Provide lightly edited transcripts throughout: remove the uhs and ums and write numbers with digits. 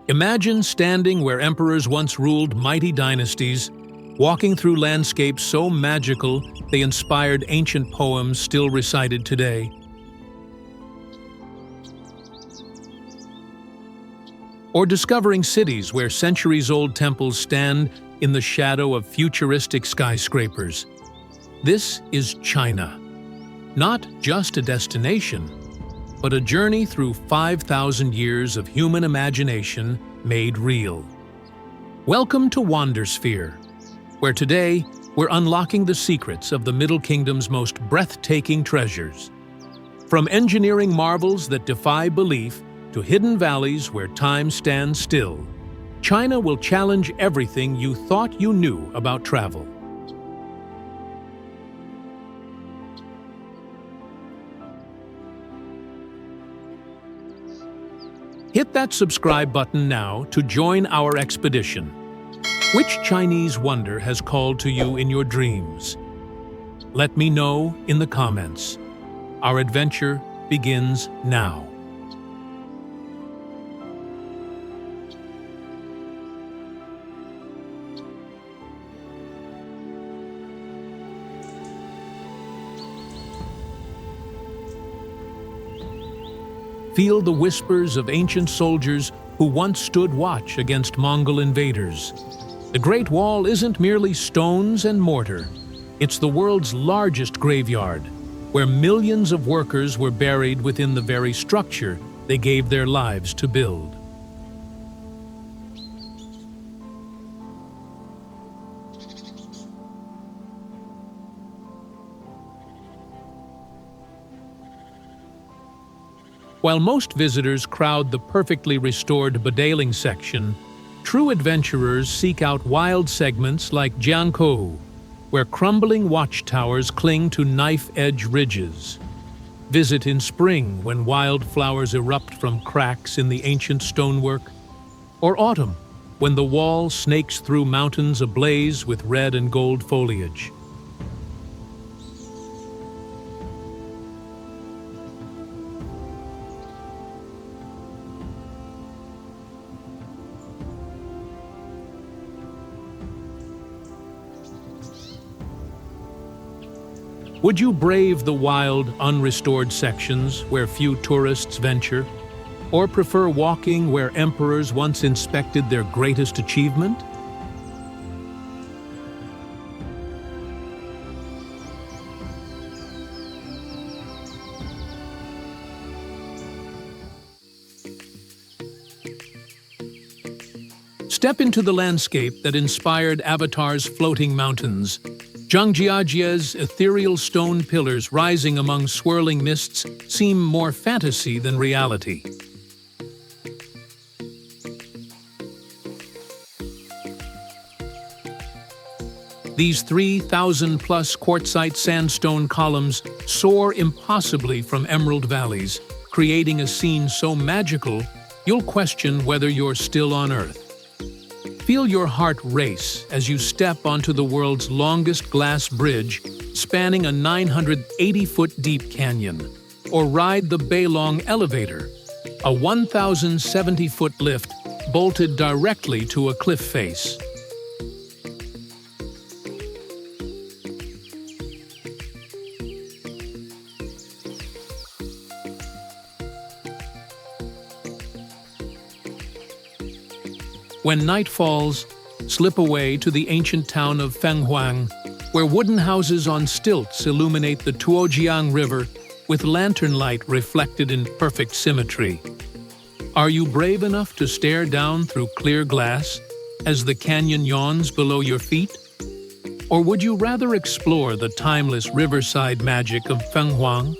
Imagine standing where emperors once ruled mighty dynasties, walking through landscapes so magical they inspired ancient poems still recited today. Or discovering cities where centuries-old temples stand in the shadow of futuristic skyscrapers. This is China. Not just a destination, but a journey through 5,000 years of human imagination made real. Welcome to Wandersphere, where today we're unlocking the secrets of the Middle Kingdom's most breathtaking treasures. From engineering marvels that defy belief to hidden valleys where time stands still, China will challenge everything you thought you knew about travel. Hit that subscribe button now to join our expedition. Which Chinese wonder has called to you in your dreams? Let me know in the comments. Our adventure begins now. Feel the whispers of ancient soldiers who once stood watch against Mongol invaders. The Great Wall isn't merely stones and mortar. It's the world's largest graveyard, where millions of workers were buried within the very structure they gave their lives to build. While most visitors crowd the perfectly restored bedaling section, true adventurers seek out wild segments like Jiangkou, where crumbling watchtowers cling to knife-edge ridges. Visit in spring when wildflowers erupt from cracks in the ancient stonework, or autumn when the wall snakes through mountains ablaze with red and gold foliage. Would you brave the wild, unrestored sections where few tourists venture, or prefer walking where emperors once inspected their greatest achievement? Step into the landscape that inspired Avatar's floating mountains. Zhangjiajie's ethereal stone pillars rising among swirling mists seem more fantasy than reality. These 3,000-plus quartzite sandstone columns soar impossibly from emerald valleys, creating a scene so magical you'll question whether you're still on Earth. Feel your heart race as you step onto the world's longest glass bridge spanning a 980-foot-deep canyon, or ride the Beilong elevator, a 1,070-foot lift bolted directly to a cliff face. When night falls, slip away to the ancient town of Fenghuang, where wooden houses on stilts illuminate the Tuojiang River with lantern light reflected in perfect symmetry. Are you brave enough to stare down through clear glass as the canyon yawns below your feet? Or would you rather explore the timeless riverside magic of Fenghuang?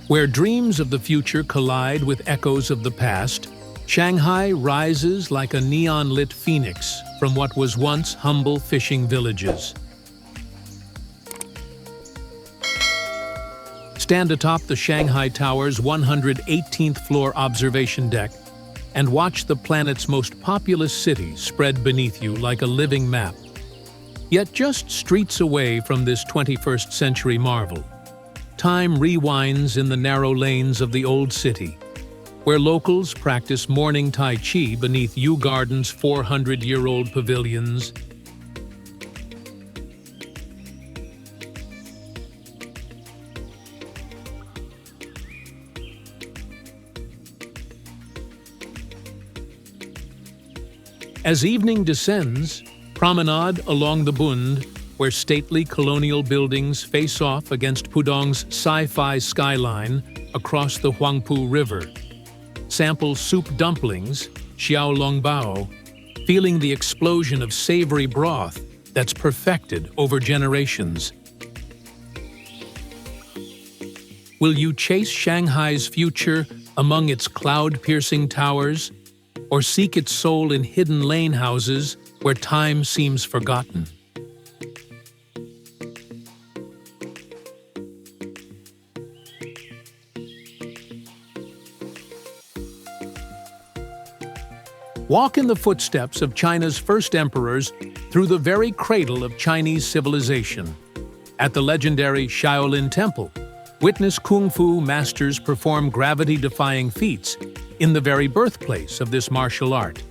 Where dreams of the future collide with echoes of the past, Shanghai rises like a neon-lit phoenix from what was once humble fishing villages. Stand atop the Shanghai Tower's 118th floor observation deck and watch the planet's most populous city spread beneath you like a living map. Yet just streets away from this 21st century marvel, time rewinds in the narrow lanes of the old city, where locals practice morning Tai Chi beneath Yew Garden's 400-year-old pavilions. As evening descends, promenade along the Bund, where stately colonial buildings face off against Pudong's sci-fi skyline across the Huangpu River. Sample soup dumplings, xiaolongbao, feeling the explosion of savory broth that's perfected over generations. Will you chase Shanghai's future among its cloud-piercing towers, or seek its soul in hidden lane houses where time seems forgotten? Walk in the footsteps of China's first emperors through the very cradle of Chinese civilization. At the legendary Shaolin Temple, witness Kung Fu masters perform gravity-defying feats in the very birthplace of this martial art.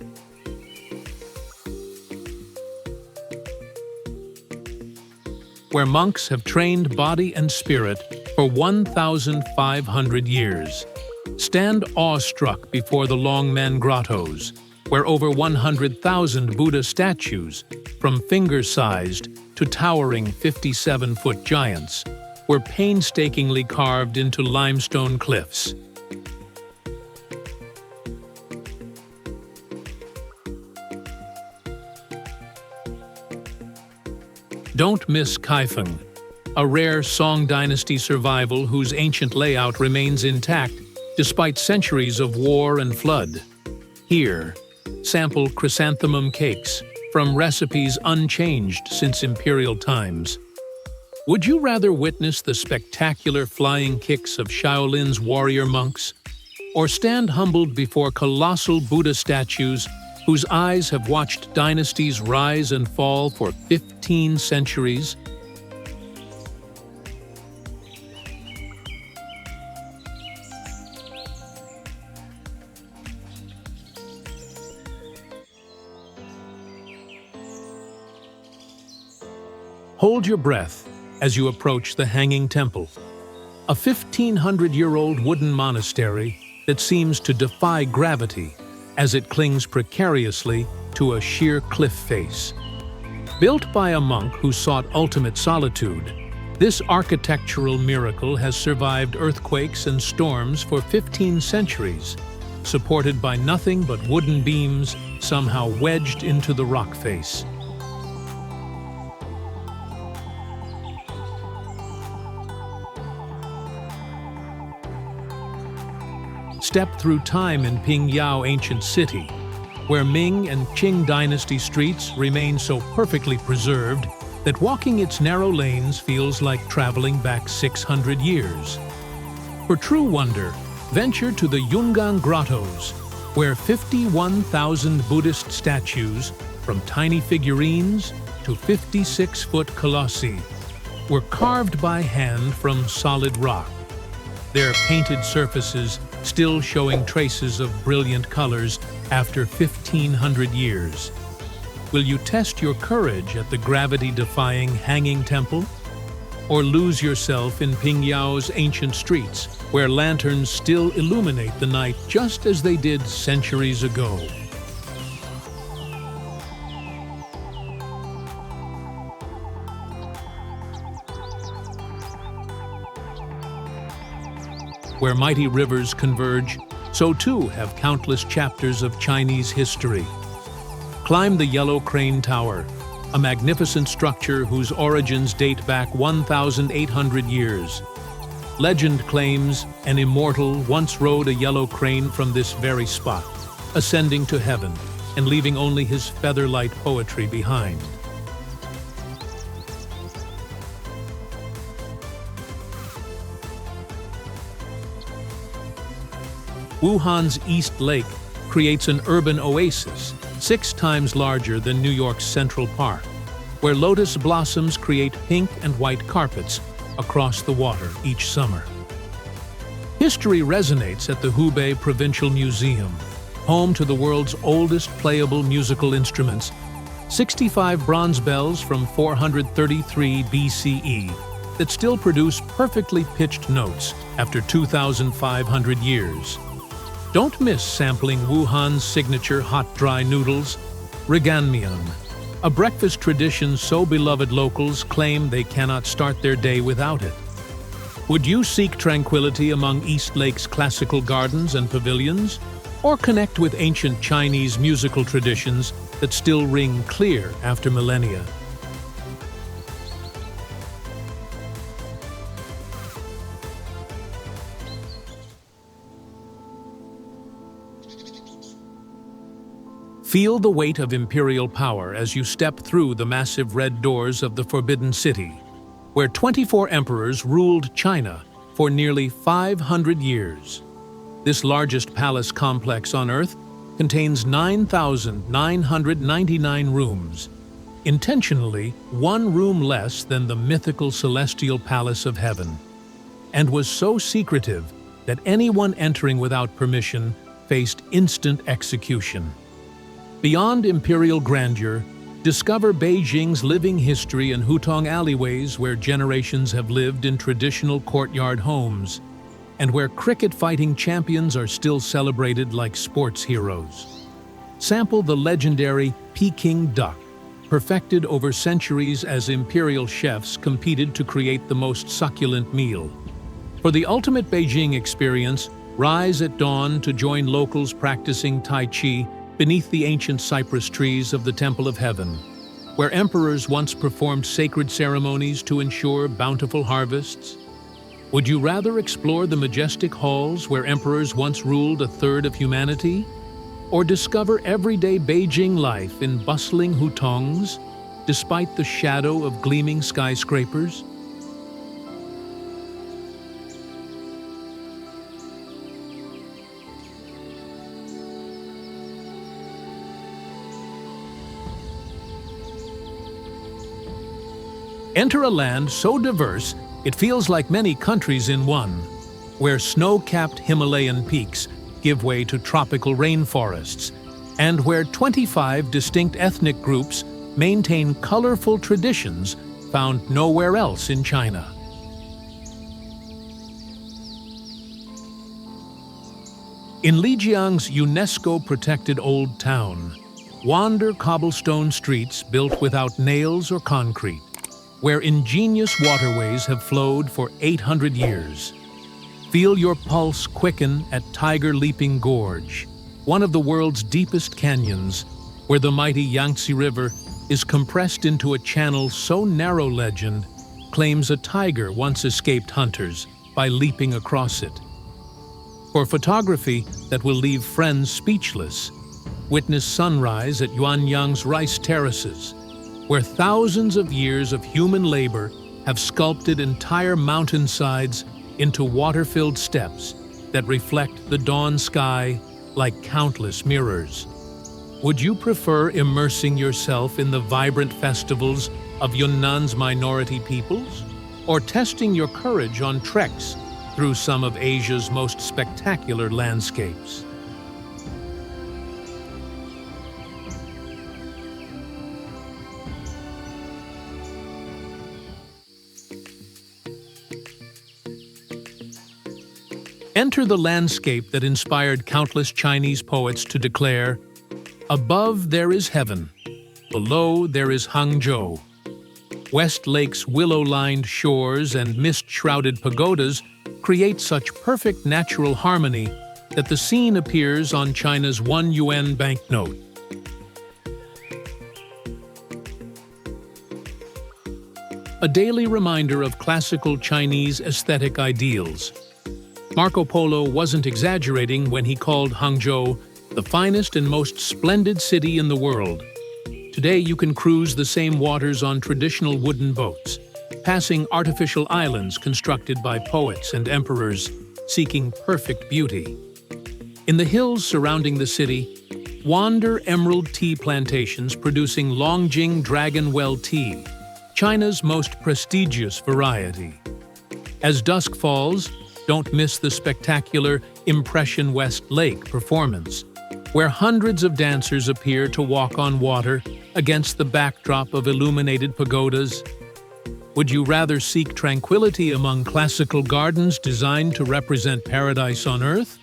Where monks have trained body and spirit for 1,500 years. Stand awestruck before the Longmen Grottos, where over 100,000 Buddha statues, from finger-sized to towering 57-foot giants, were painstakingly carved into limestone cliffs. Don't miss Kaifeng, a rare Song Dynasty survival whose ancient layout remains intact despite centuries of war and flood. Here, sample chrysanthemum cakes from recipes unchanged since imperial times. Would you rather witness the spectacular flying kicks of Shaolin's warrior monks, or stand humbled before colossal Buddha statues whose eyes have watched dynasties rise and fall for 15 centuries? Hold your breath as you approach the Hanging Temple, a 1,500-year-old wooden monastery that seems to defy gravity as it clings precariously to a sheer cliff face. Built by a monk who sought ultimate solitude, this architectural miracle has survived earthquakes and storms for 15 centuries, supported by nothing but wooden beams somehow wedged into the rock face. Step through time in Pingyao ancient city, where Ming and Qing dynasty streets remain so perfectly preserved that walking its narrow lanes feels like traveling back 600 years. For true wonder, venture to the Yungan Grottos, where 51,000 Buddhist statues, from tiny figurines to 56-foot colossi, were carved by hand from solid rock, their painted surfaces still showing traces of brilliant colors after 1,500 years. Will you test your courage at the gravity-defying Hanging Temple? Or lose yourself in Pingyao's ancient streets, where lanterns still illuminate the night just as they did centuries ago? Where mighty rivers converge, so too have countless chapters of Chinese history. Climb the Yellow Crane Tower, a magnificent structure whose origins date back 1,800 years. Legend claims an immortal once rode a yellow crane from this very spot, ascending to heaven and leaving only his feather-light poetry behind. Wuhan's East Lake creates an urban oasis 6 times larger than New York's Central Park, where lotus blossoms create pink and white carpets across the water each summer. History resonates at the Hubei Provincial Museum, home to the world's oldest playable musical instruments, 65 bronze bells from 433 BCE that still produce perfectly pitched notes after 2,500 years. Don't miss sampling Wuhan's signature hot dry noodles, riganmian, a breakfast tradition so beloved locals claim they cannot start their day without it. Would you seek tranquility among East Lake's classical gardens and pavilions, or connect with ancient Chinese musical traditions that still ring clear after millennia? Feel the weight of imperial power as you step through the massive red doors of the Forbidden City, where 24 emperors ruled China for nearly 500 years. This largest palace complex on Earth contains 9,999 rooms, intentionally 1 room less than the mythical celestial palace of heaven, and was so secretive that anyone entering without permission faced instant execution. Beyond imperial grandeur, discover Beijing's living history in Hutong alleyways where generations have lived in traditional courtyard homes, and where cricket fighting champions are still celebrated like sports heroes. Sample the legendary Peking duck, perfected over centuries as imperial chefs competed to create the most succulent meal. For the ultimate Beijing experience, rise at dawn to join locals practicing Tai Chi beneath the ancient cypress trees of the Temple of Heaven, where emperors once performed sacred ceremonies to ensure bountiful harvests. Would you rather explore the majestic halls where emperors once ruled a third of humanity? Or discover everyday Beijing life in bustling hutongs, despite the shadow of gleaming skyscrapers? Enter a land so diverse it feels like many countries in one, where snow-capped Himalayan peaks give way to tropical rainforests, and where 25 distinct ethnic groups maintain colorful traditions found nowhere else in China. In Lijiang's UNESCO-protected Old Town, wander cobblestone streets built without nails or concrete, where ingenious waterways have flowed for 800 years. Feel your pulse quicken at Tiger Leaping Gorge, one of the world's deepest canyons, where the mighty Yangtze River is compressed into a channel so narrow legend claims a tiger once escaped hunters by leaping across it. For photography that will leave friends speechless, witness sunrise at Yuanyang's rice terraces, where thousands of years of human labor have sculpted entire mountainsides into water-filled steps that reflect the dawn sky like countless mirrors. Would you prefer immersing yourself in the vibrant festivals of Yunnan's minority peoples, or testing your courage on treks through some of Asia's most spectacular landscapes? Enter the landscape that inspired countless Chinese poets to declare, "Above there is heaven, below there is Hangzhou." West Lake's willow-lined shores and mist-shrouded pagodas create such perfect natural harmony that the scene appears on China's 1 yuan banknote. A daily reminder of classical Chinese aesthetic ideals. Marco Polo wasn't exaggerating when he called Hangzhou the finest and most splendid city in the world. Today you can cruise the same waters on traditional wooden boats, passing artificial islands constructed by poets and emperors seeking perfect beauty. In the hills surrounding the city, wander emerald tea plantations producing Nanjing Dragon Well tea, China's most prestigious variety. As dusk falls, don't miss the spectacular Impression West Lake performance, where hundreds of dancers appear to walk on water against the backdrop of illuminated pagodas. Would you rather seek tranquility among classical gardens designed to represent paradise on earth?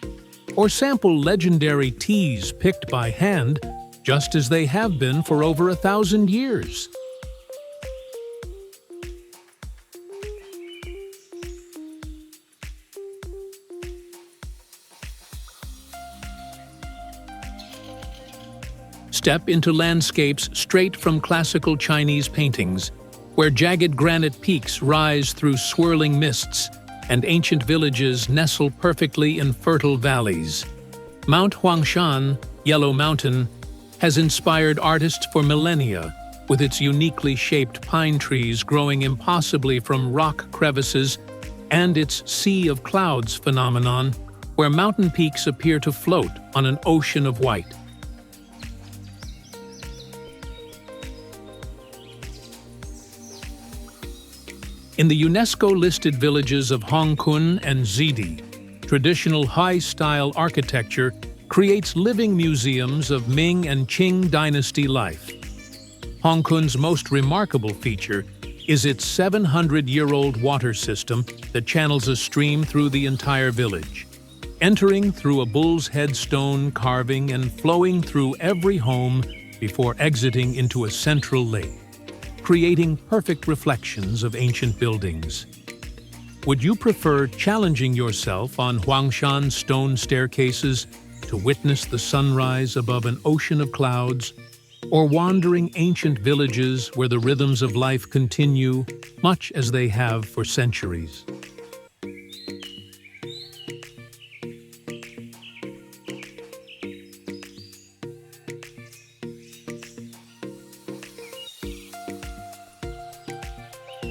Or sample legendary teas picked by hand, just as they have been for over 1,000 years? Step into landscapes straight from classical Chinese paintings, where jagged granite peaks rise through swirling mists and ancient villages nestle perfectly in fertile valleys. Mount Huangshan, Yellow Mountain, has inspired artists for millennia, with its uniquely shaped pine trees growing impossibly from rock crevices and its sea of clouds phenomenon, where mountain peaks appear to float on an ocean of white. In the UNESCO-listed villages of Hongkun and Zidi, traditional high-style architecture creates living museums of Ming and Qing dynasty life. Hongkun's most remarkable feature is its 700-year-old water system that channels a stream through the entire village, entering through a bull's head stone carving and flowing through every home before exiting into a central lake, creating perfect reflections of ancient buildings. Would you prefer challenging yourself on Huangshan stone staircases to witness the sunrise above an ocean of clouds, or wandering ancient villages where the rhythms of life continue much as they have for centuries?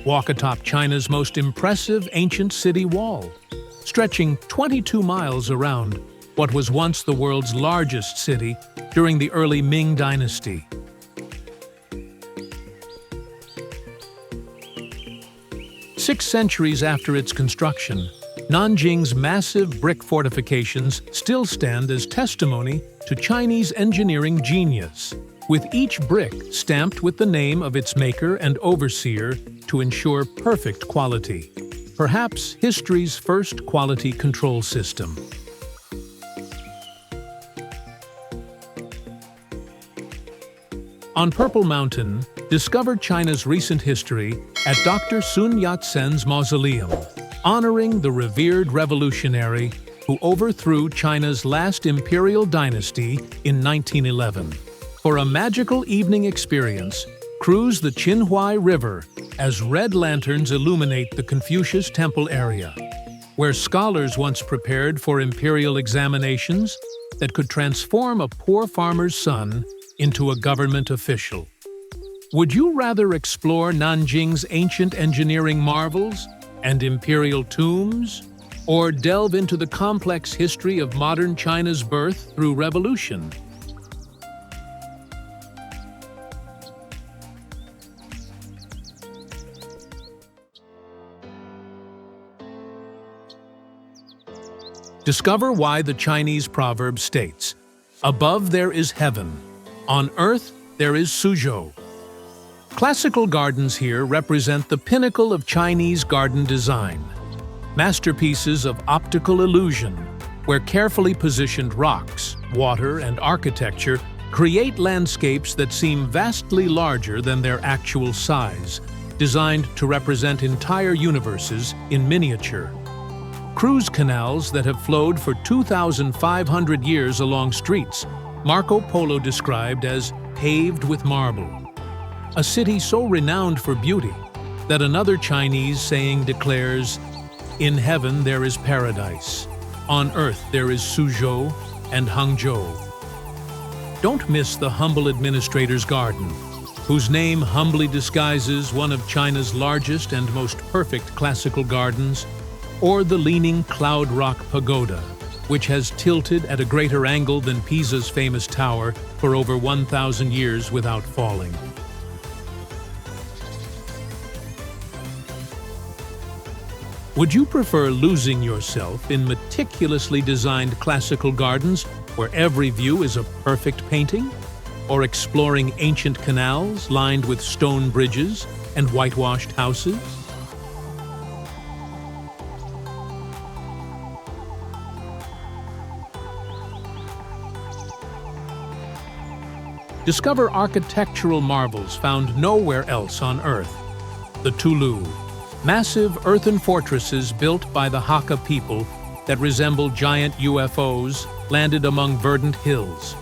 Walk atop China's most impressive ancient city wall, stretching 22 miles around what was once the world's largest city during the early Ming Dynasty. Six centuries after its construction, Nanjing's massive brick fortifications still stand as testimony to Chinese engineering genius, with each brick stamped with the name of its maker and overseer to ensure perfect quality. Perhaps history's first quality control system. On Purple Mountain, discover China's recent history at Dr. Sun Yat-sen's mausoleum, honoring the revered revolutionary who overthrew China's last imperial dynasty in 1911. For a magical evening experience, cruise the Qinhuai River as red lanterns illuminate the Confucius Temple area, where scholars once prepared for imperial examinations that could transform a poor farmer's son into a government official. Would you rather explore Nanjing's ancient engineering marvels and imperial tombs, or delve into the complex history of modern China's birth through revolution? Discover why the Chinese proverb states, "Above there is heaven, on earth there is Suzhou." Classical gardens here represent the pinnacle of Chinese garden design, masterpieces of optical illusion, where carefully positioned rocks, water, and architecture create landscapes that seem vastly larger than their actual size, designed to represent entire universes in miniature. Cruise canals that have flowed for 2,500 years along streets Marco Polo described as paved with marble. A city so renowned for beauty that another Chinese saying declares, "In heaven there is paradise, on earth there is Suzhou and Hangzhou." Don't miss the humble administrator's garden, whose name humbly disguises one of China's largest and most perfect classical gardens, or the leaning Cloud Rock Pagoda, which has tilted at a greater angle than Pisa's famous tower for over 1,000 years without falling. Would you prefer losing yourself in meticulously designed classical gardens where every view is a perfect painting? Or exploring ancient canals lined with stone bridges and whitewashed houses? Discover architectural marvels found nowhere else on Earth. The Tulu, massive earthen fortresses built by the Hakka people that resemble giant UFOs landed among verdant hills.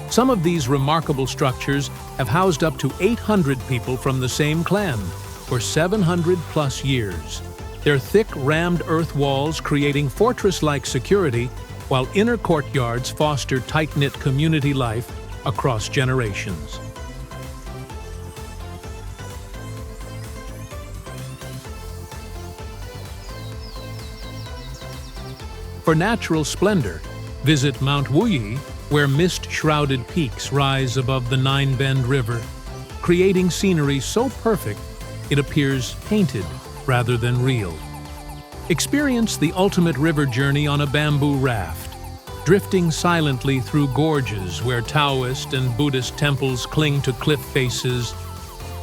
Some of these remarkable structures have housed up to 800 people from the same clan for 700+ years. Their thick, rammed earth walls creating fortress-like security, while inner courtyards foster tight-knit community life across generations. For natural splendor, visit Mount Wuyi, where mist-shrouded peaks rise above the Nine Bend River, creating scenery so perfect it appears painted rather than real. Experience the ultimate river journey on a bamboo raft, drifting silently through gorges where Taoist and Buddhist temples cling to cliff faces,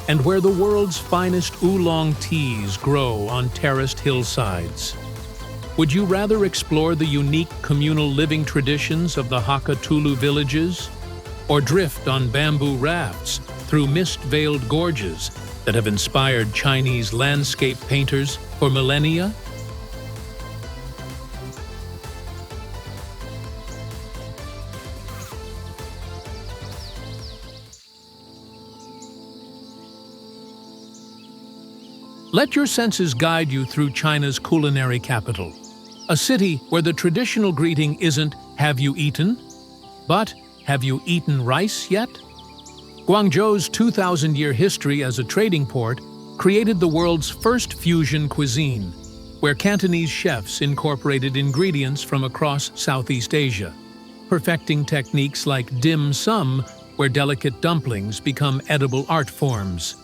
and where the world's finest oolong teas grow on terraced hillsides. Would you rather explore the unique communal living traditions of the Hakka Tulu villages, or drift on bamboo rafts through mist-veiled gorges that have inspired Chinese landscape painters for millennia? Let your senses guide you through China's culinary capital. A city where the traditional greeting isn't "Have you eaten?" but "Have you eaten rice yet?" Guangzhou's 2,000-year history as a trading port created the world's first fusion cuisine, where Cantonese chefs incorporated ingredients from across Southeast Asia, perfecting techniques like dim sum, where delicate dumplings become edible art forms.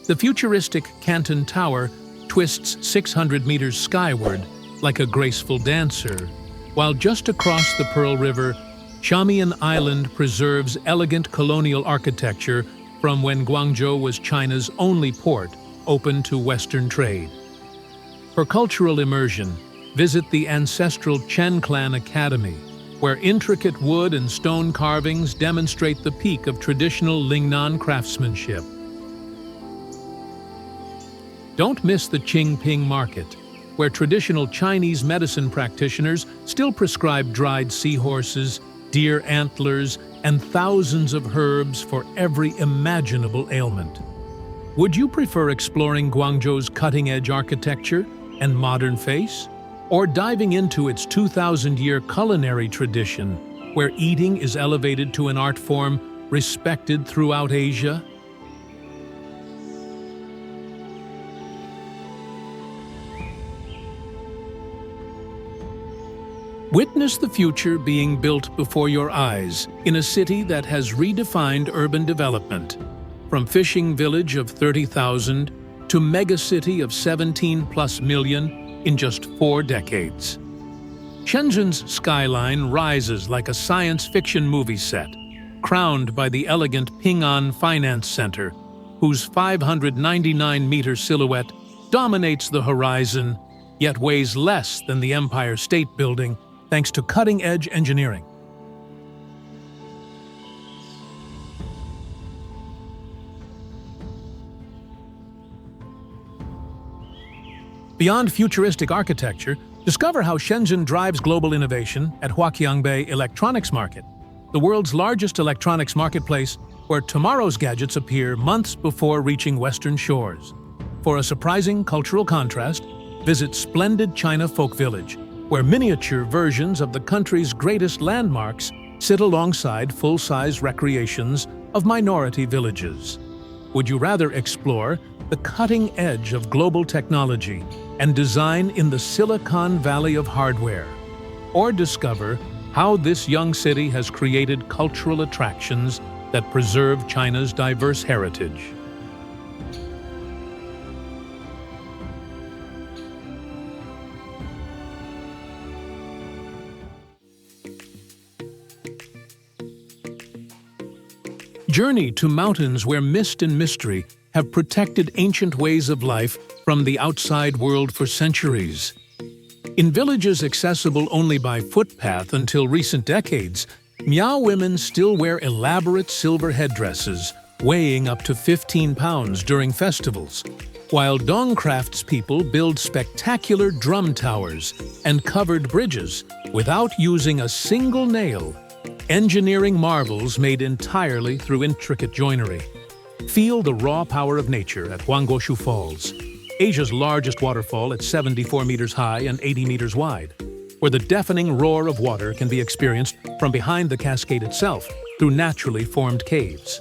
The futuristic Canton Tower twists 600 meters skyward like a graceful dancer, while just across the Pearl River, Shamian Island preserves elegant colonial architecture from when Guangzhou was China's only port open to Western trade. For cultural immersion, visit the ancestral Chen Clan Academy, where intricate wood and stone carvings demonstrate the peak of traditional Lingnan craftsmanship. Don't miss the Qingping Market, where traditional Chinese medicine practitioners still prescribe dried seahorses, deer antlers, and thousands of herbs for every imaginable ailment. Would you prefer exploring Guangzhou's cutting-edge architecture and modern face, or diving into its 2,000-year culinary tradition, where eating is elevated to an art form respected throughout Asia? Witness the future being built before your eyes in a city that has redefined urban development, from fishing village of 30,000 to megacity of 17+ million in just 4 decades. Shenzhen's skyline rises like a science fiction movie set, crowned by the elegant Ping An Finance Center, whose 599-meter silhouette dominates the horizon, yet weighs less than the Empire State Building thanks to cutting-edge engineering. Beyond futuristic architecture, discover how Shenzhen drives global innovation at Huaqiangbei Electronics Market, the world's largest electronics marketplace where tomorrow's gadgets appear months before reaching Western shores. For a surprising cultural contrast, visit splendid China Folk Village, where miniature versions of the country's greatest landmarks sit alongside full-size recreations of minority villages. Would you rather explore the cutting edge of global technology and design in the Silicon Valley of hardware, or discover how this young city has created cultural attractions that preserve China's diverse heritage. Journey to mountains where mist and mystery have protected ancient ways of life from the outside world for centuries. In villages accessible only by footpath until recent decades, Miao women still wear elaborate silver headdresses, weighing up to 15 pounds during festivals, while Dong craftspeople build spectacular drum towers and covered bridges without using a single nail, engineering marvels made entirely through intricate joinery. Feel the raw power of nature at Huangguoshu Falls, Asia's largest waterfall at 74 meters high and 80 meters wide, where the deafening roar of water can be experienced from behind the cascade itself through naturally formed caves.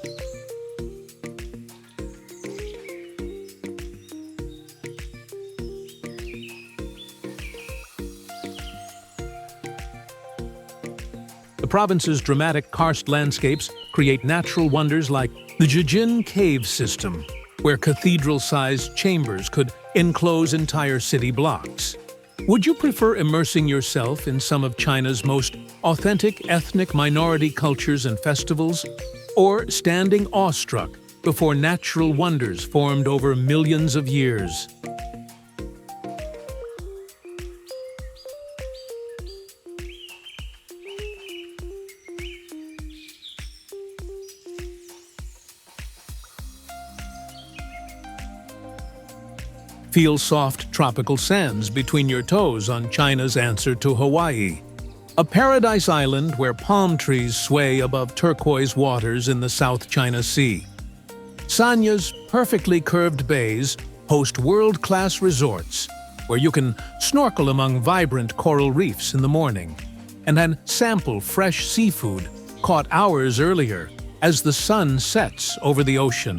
The province's dramatic karst landscapes create natural wonders like the Jijin cave system, where cathedral-sized chambers could enclose entire city blocks. Would you prefer immersing yourself in some of China's most authentic ethnic minority cultures and festivals, or standing awestruck before natural wonders formed over millions of years? Feel soft tropical sands between your toes on China's answer to Hawaii, a paradise island where palm trees sway above turquoise waters in the South China Sea. Sanya's perfectly curved bays host world-class resorts where you can snorkel among vibrant coral reefs in the morning and then sample fresh seafood caught hours earlier as the sun sets over the ocean.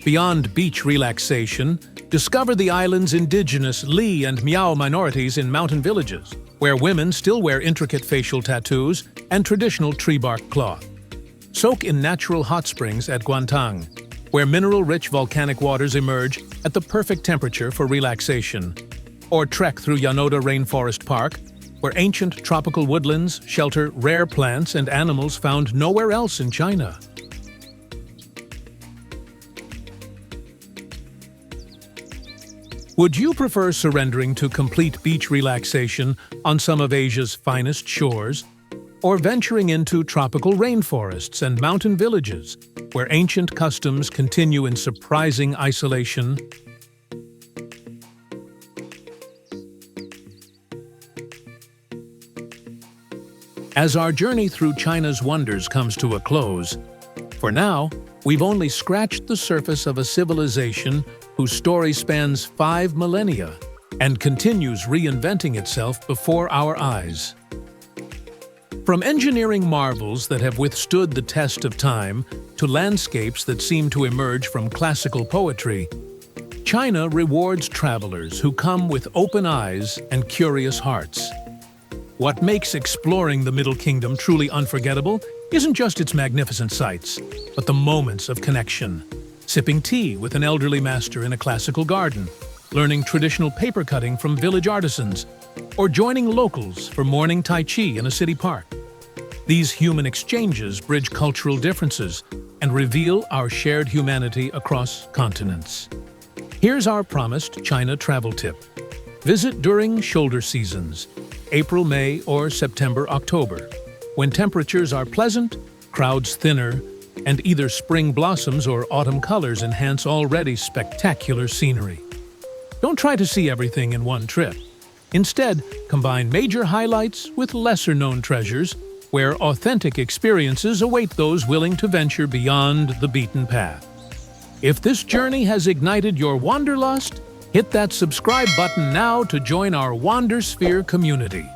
Beyond beach relaxation, discover the island's indigenous Li and Miao minorities in mountain villages, where women still wear intricate facial tattoos and traditional tree bark cloth. Soak in natural hot springs at Guantang, where mineral-rich volcanic waters emerge at the perfect temperature for relaxation. Or trek through Yanoda Rainforest Park, where ancient tropical woodlands shelter rare plants and animals found nowhere else in China. Would you prefer surrendering to complete beach relaxation on some of Asia's finest shores, or venturing into tropical rainforests and mountain villages, where ancient customs continue in surprising isolation? As our journey through China's wonders comes to a close, for now, we've only scratched the surface of a civilization whose story spans 5 millennia and continues reinventing itself before our eyes. From engineering marvels that have withstood the test of time to landscapes that seem to emerge from classical poetry, China rewards travelers who come with open eyes and curious hearts. What makes exploring the Middle Kingdom truly unforgettable isn't just its magnificent sights, but the moments of connection. Sipping tea with an elderly master in a classical garden, learning traditional paper cutting from village artisans, or joining locals for morning Tai Chi in a city park. These human exchanges bridge cultural differences and reveal our shared humanity across continents. Here's our promised China travel tip. Visit during shoulder seasons, April, May, or September, October, when temperatures are pleasant, crowds thinner, and either spring blossoms or autumn colors enhance already spectacular scenery. Don't try to see everything in one trip. Instead, combine major highlights with lesser-known treasures, where authentic experiences await those willing to venture beyond the beaten path. If this journey has ignited your wanderlust, hit that subscribe button now to join our Wandersphere community.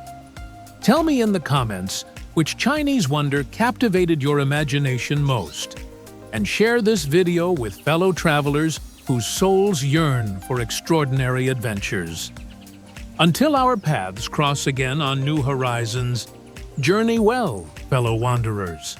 Tell me in the comments Which Chinese wonder captivated your imagination most? And share this video with fellow travelers whose souls yearn for extraordinary adventures. Until our paths cross again on new horizons, journey well, fellow wanderers.